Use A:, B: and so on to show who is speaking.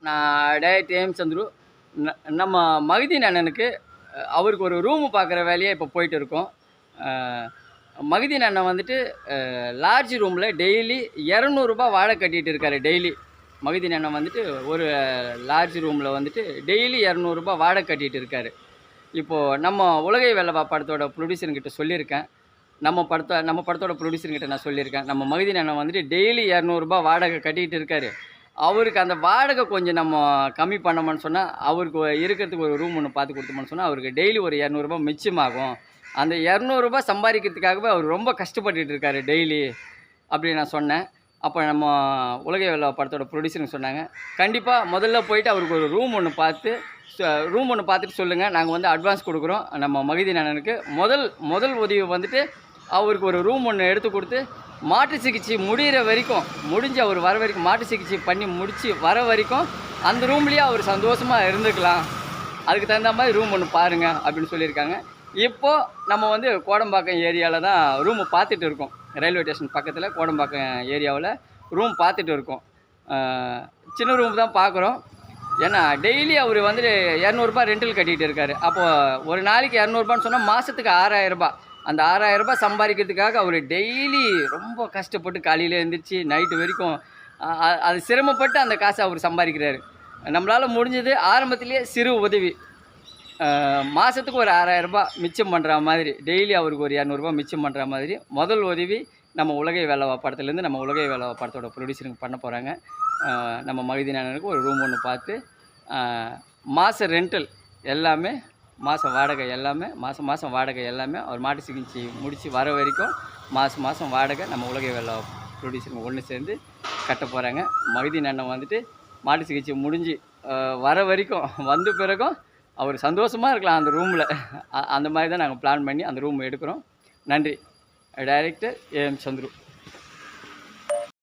A: நான் director AM Chandru. நம்ம மகிதீன் அண்ணனுக்கு அவருக்கு ஒரு ரூமு பார்க்குற வேலையை இப்போ போயிட்டு இருக்கோம். மகிதீன் அண்ணன் வந்துட்டு லாட்ஜ் ரூமில் டெய்லி ரூ. 200 வாடகை கட்டிகிட்டு இருக்காரு டெய்லி. மகிதீன் அண்ணன் வந்துட்டு ஒரு லாட்ஜ் ரூமில் வந்துட்டு டெய்லி ரூ. 200 வாடகை கட்டிகிட்டு இருக்காரு. இப்போது நம்ம உலகை வெல்லவா படத்தோட ப்ரொடியூசர்கிட்ட சொல்லியிருக்கேன். நம்ம படத்தோட ப்ரொடியூசர்கிட்ட நான் சொல்லியிருக்கேன். நம்ம மகிதீன் அண்ணன் வந்துட்டு டெய்லி ரூ. 200 வாடகை கட்டிகிட்டு இருக்காரு. அவருக்கு அந்த வாடகை கொஞ்சம் நம்ம கம்மி பண்ணோம்னு சொன்னால், அவருக்கு இருக்கிறதுக்கு ஒரு ரூம் ஒன்று பார்த்து கொடுத்தோம்னு சொன்னால், அவருக்கு டெய்லி ஒரு ரூ. 200 மிச்சமாகும். அந்த ரூ. 200 சம்பாதிக்கிறதுக்காகவே அவர் ரொம்ப கஷ்டப்பட்டுட்டு இருக்காரு டெய்லி அப்படின்னு நான் சொன்னேன். அப்போ நம்ம உலகை வெல்லவா படத்தோட ப்ரொடியூசருங்க சொன்னாங்க, கண்டிப்பாக முதல்ல போயிட்டு அவருக்கு ஒரு ரூம் ஒன்று பார்த்துட்டு சொல்லுங்கள், நாங்கள் வந்து அட்வான்ஸ் கொடுக்குறோம் நம்ம மகிதீன் அண்ணனுக்கு. முதல் உதவி வந்துட்டு அவருக்கு ஒரு ரூம் ஒன்று எடுத்து கொடுத்து மாட்டு சிகிச்சை முடிகிற வரைக்கும், முடிஞ்சு அவர் வர வரைக்கும், மாட்டு சிகிச்சை பண்ணி முடித்து வர வரைக்கும் அந்த ரூம்லேயே அவர் சந்தோஷமாக இருந்துக்கலாம். அதுக்கு தகுந்த மாதிரி ரூம் ஒன்று பாருங்கள் அப்படின்னு சொல்லியிருக்காங்க. இப்போது நம்ம வந்து கோடம்பாக்கம் ஏரியாவில் தான் ரூமு பார்த்துட்டு இருக்கோம். ரயில்வே ஸ்டேஷன் பக்கத்தில் கோடம்பாக்கம் ஏரியாவில் ரூம் பார்த்துட்டு இருக்கோம். சின்ன ரூம் தான் பார்க்குறோம். ஏன்னா டெய்லி அவர் வந்துட்டு ரூ. 200 ரெண்டில் கட்டிகிட்டு இருக்கார். அப்போது ஒரு நாளைக்கு 200 சொன்னால் மாதத்துக்கு 6000. அந்த 6000 சம்பாதிக்கிறதுக்காக அவர் டெய்லி ரொம்ப கஷ்டப்பட்டு காலையில் எழுந்திரிச்சு நைட்டு வரைக்கும் அது சிரமப்பட்டு அந்த காசை அவர் சம்பாதிக்கிறாரு. நம்மளால் முடிஞ்சது ஆரம்பத்திலேயே சிறு உதவி, மாதத்துக்கு ஒரு 6000 மிச்சம் பண்ணுற மாதிரி, டெய்லி அவருக்கு ஒரு 200 மிச்சம் பண்ணுற மாதிரி முதல் உதவி நம்ம உலகை வெல்லவா படத்துலேருந்து நம்ம உலகை வெல்லவா படத்தோட ப்ரொடியூசருங்க பண்ண போகிறாங்க. நம்ம மகிதீன் அண்ணனுக்கு ஒரு ரூம் ஒன்று பார்த்து மாத ரெண்டல் எல்லாமே, மாதம் வாடகை எல்லாமே, மாதம் வாடகை எல்லாமே அவர் மாட்டு சிகிச்சை முடித்து வர வரைக்கும் மாதம் வாடகை நம்ம உலகை வெல்லவா ப்ரொடியூசருங்க ஒன்று சேர்ந்து கட்ட போகிறாங்க. மகிதீன் அண்ணன் வந்துட்டு மாட்டு சிகிச்சை முடிஞ்சு வர வரைக்கும், வந்த பிறகும் அவர் சந்தோஷமாக இருக்கலாம் அந்த ரூமில். அந்த மாதிரி தான் நாங்கள் பிளான் பண்ணி அந்த ரூம் எடுக்கிறோம். நன்றி. Director AM Chandru.